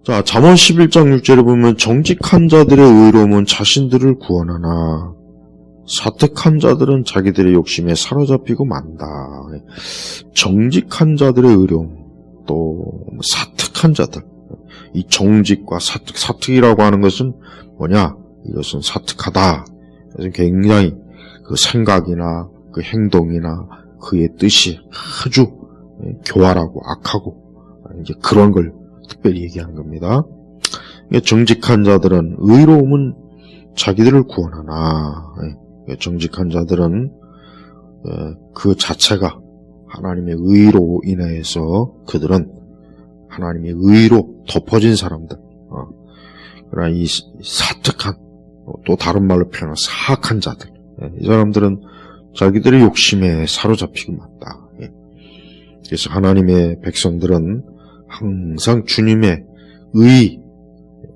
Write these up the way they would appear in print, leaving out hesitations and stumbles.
자, 잠언 11장 6절에 보면 정직한 자들의 의로움은 자신들을 구원하나 사특한 자들은 자기들의 욕심에 사로잡히고 만다. 정직한 자들의 의로움, 또 사특한 자들. 이 정직과 사특이라고 하는 것은 뭐냐? 이것은 사특하다. 그래서 굉장히 그 생각이나 그 행동이나 그의 뜻이 아주 교활하고 악하고 이제 그런 걸 특별히 얘기하는 겁니다. 정직한 자들은 의로움은 자기들을 구원하나, 정직한 자들은 그 자체가 하나님의 의로 인해서 그들은 하나님의 의로 덮어진 사람들. 그러나 이 사특한, 또 다른 말로 표현한 사악한 자들, 이 사람들은 자기들의 욕심에 사로잡히고 만다. 그래서 하나님의 백성들은 항상 주님의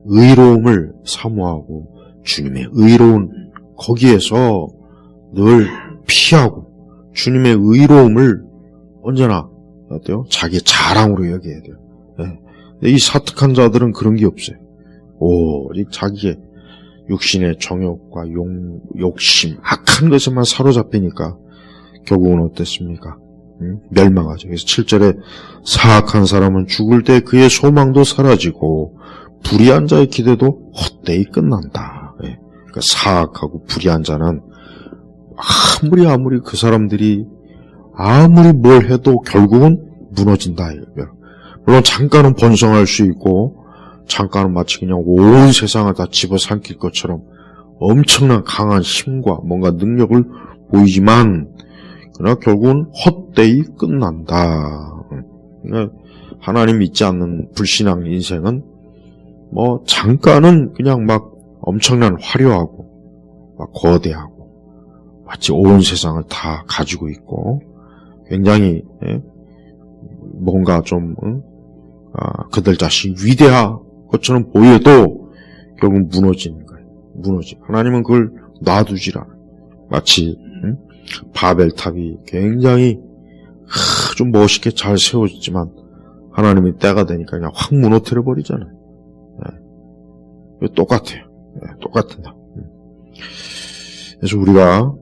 의로움을 사모하고 주님의 의로운 거기에서 늘 피하고 주님의 의로움을 언제나 어때요? 자기의 자랑으로 여겨야 돼요. 네. 이 사특한 자들은 그런 게 없어요. 오직 자기의 육신의 정욕과 욕심, 악한 것에만 사로잡히니까 결국은 어땠습니까? 멸망하죠. 그래서 7절에 사악한 사람은 죽을 때 그의 소망도 사라지고 불의한 자의 기대도 헛되이 끝난다. 그러니까 사악하고 불의한 자는 아무리 그 사람들이 아무리 뭘 해도 결국은 무너진다. 물론 잠깐은 번성할 수 있고 잠깐은 마치 그냥 온 세상을 다 집어삼킬 것처럼 엄청난 강한 힘과 뭔가 능력을 보이지만 그러나 결국은 헛되이 끝난다. 하나님 믿지 않는 불신앙 인생은 뭐 잠깐은 그냥 막 엄청난 화려하고 막 거대하고 마치 온 세상을 다 가지고 있고 굉장히 뭔가 좀 그들 자신이 위대한 것처럼 보여도 결국 무너지는 거예요. 하나님은 그걸 놔두질 않아요. 마치 바벨탑이 굉장히 아주 멋있게 잘 세워졌지만 하나님이 때가 되니까 그냥 확 무너뜨려 버리잖아요. 똑같아요. 똑같은다. 그래서 우리가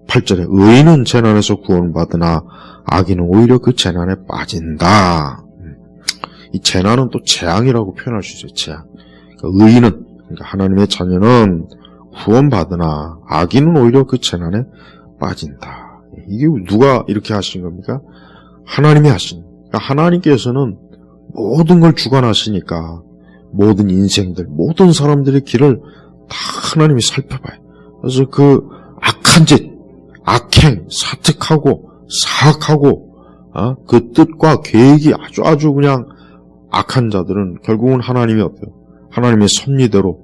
8절에 의인은 재난에서 구원받으나 악인은 오히려 그 재난에 빠진다. 이 재난은 또 재앙이라고 표현할 수 있어요. 재앙. 그러니까 의인은, 그러니까 하나님의 자녀는 구원받으나 악인은 오히려 그 재난에 빠진다. 이게 누가 이렇게 하신 겁니까? 하나님이 하신. 그러니까 하나님께서는 모든 걸 주관하시니까 모든 인생들, 모든 사람들의 길을 다 하나님이 살펴봐요. 그래서 그 악한 짓, 악행, 사특하고 사악하고 그 뜻과 계획이 아주 그냥 악한 자들은 결국은 하나님이 어때요? 하나님의 섭리대로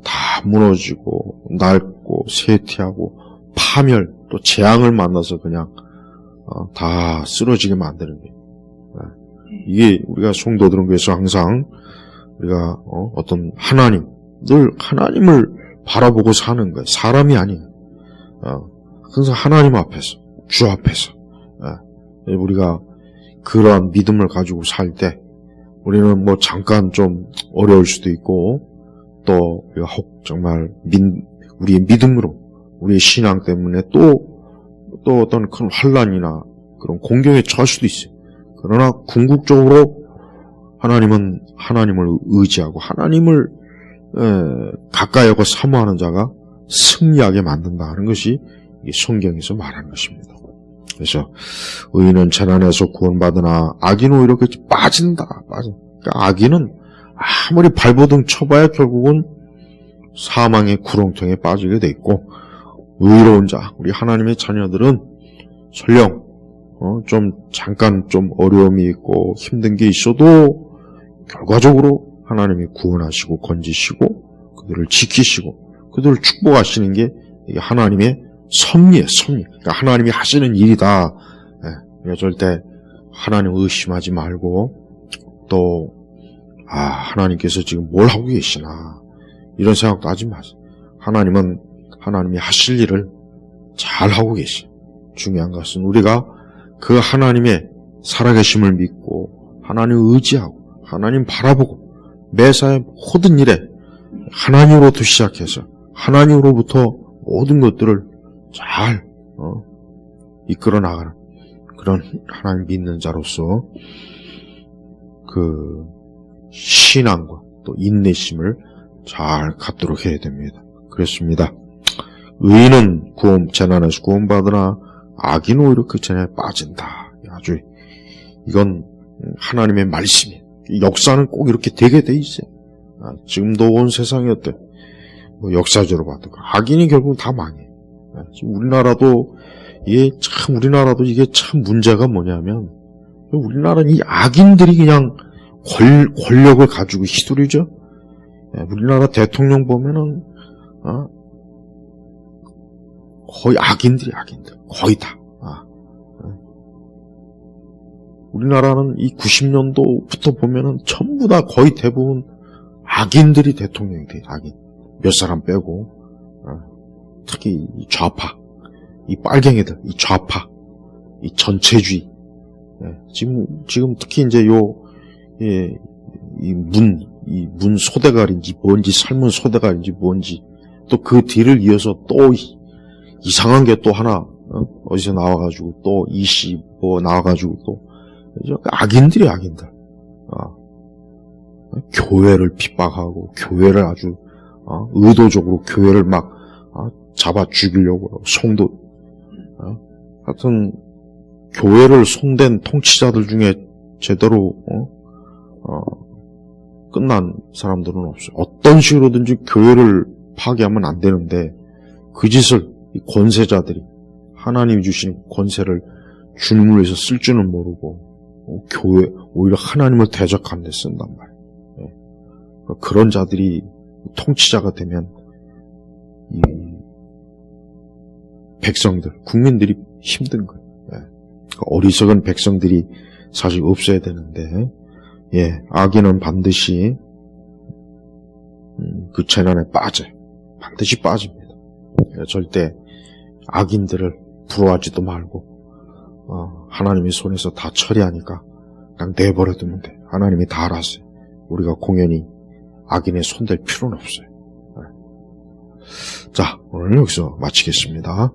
다 무너지고 낡고 쇠퇴하고 파멸 또 재앙을 만나서 그냥 다 쓰러지게 만드는 거예요. 이게 우리가 성도들은 그래서 항상 우리가 어떤 하나님, 늘 하나님을 바라보고 사는 거예요. 사람이 아니에요. 항상 하나님 앞에서, 주 앞에서 우리가 그러한 믿음을 가지고 살 때 우리는 뭐 잠깐 좀 어려울 수도 있고 또 우리가 혹 정말 우리의 믿음으로 우리의 신앙 때문에 또 어떤 큰 환난이나 그런 공경에 처할 수도 있어요. 그러나 궁극적으로 하나님은 하나님을 의지하고 하나님을 가까이 하고 사모하는 자가 승리하게 만든다 하는 것이 성경에서 말하는 것입니다. 그래서 의인은 재난에서 구원받으나 악인은 오히려 빠진다. 그러니까 악인은 아무리 발버둥 쳐봐야 결국은 사망의 구렁텅이에 빠지게 돼 있고 의로운 자, 우리 하나님의 자녀들은 설령 좀 잠깐 좀 어려움이 있고 힘든 게 있어도 결과적으로 하나님이 구원하시고 건지시고 그들을 지키시고 그들을 축복하시는 게 이게 하나님의 섭리예요. 섭리. 그러니까 하나님이 하시는 일이다. 절대 하나님 의심하지 말고 또 하나님께서 지금 뭘 하고 계시나 이런 생각도 하지 마세요. 하나님은 하나님이 하실 일을 잘 하고 계시. 중요한 것은 우리가 그 하나님의 살아계심을 믿고 하나님을 의지하고 하나님 바라보고 매사에 모든 일에 하나님으로부터 시작해서 하나님으로부터 모든 것들을 잘 이끌어 나가는 그런 하나님 믿는 자로서 그 신앙과 또 인내심을 잘 갖도록 해야 됩니다. 그렇습니다. 의인은 재난에서 구원받으나 악인은 오히려 그 재난에 빠진다. 아주 이건 하나님의 말씀이 역사는 꼭 이렇게 되게 돼 있어요. 지금도 온 세상이 어때? 뭐 역사적으로 봐도 악인이 결국 다 망해. 지금 우리나라도 이게 참 문제가 뭐냐면 우리나라는 이 악인들이 그냥 권력을 가지고 휘두르죠. 우리나라 대통령 보면은 거의 악인들 거의 다. 우리나라는 이 90년도부터 보면은 전부 다 거의 대부분 악인들이 대통령이 돼. 악인 몇 사람 빼고 특히 이 좌파, 이 빨갱이들, 이 좌파, 이 전체주의. 지금 특히 이제 이 문 소대가리인지 뭔지 삶은 소대가리인지 뭔지 또 그 뒤를 이어서 또 이상한 게 또 하나 어디서 나와가지고 또 이씨 뭐 나와가지고 또 악인들이 악인들. 교회를 핍박하고 교회를 아주 의도적으로 교회를 막 잡아 죽이려고 성도 하여튼 교회를 손댄 통치자들 중에 제대로 끝난 사람들은 없어요. 어떤 식으로든지 교회를 파괴하면 안 되는데 그 짓을 이 권세자들이 하나님이 주신 권세를 주님을 위해서 쓸 줄은 모르고 교회 오히려 하나님을 대적하는 데 쓴단 말이에요. 그런 자들이 통치자가 되면 이 백성들, 국민들이 힘든 거예요. 어리석은 백성들이 사실 없어야 되는데 악인은 반드시 그 재난에 빠져요. 반드시 빠집니다. 절대 악인들을 부러워하지도 말고 하나님의 손에서 다 처리하니까 그냥 내버려두면 돼. 하나님이 다 알았어요. 우리가 공연히 악인의 손댈 필요는 없어요. 자, 오늘 여기서 마치겠습니다.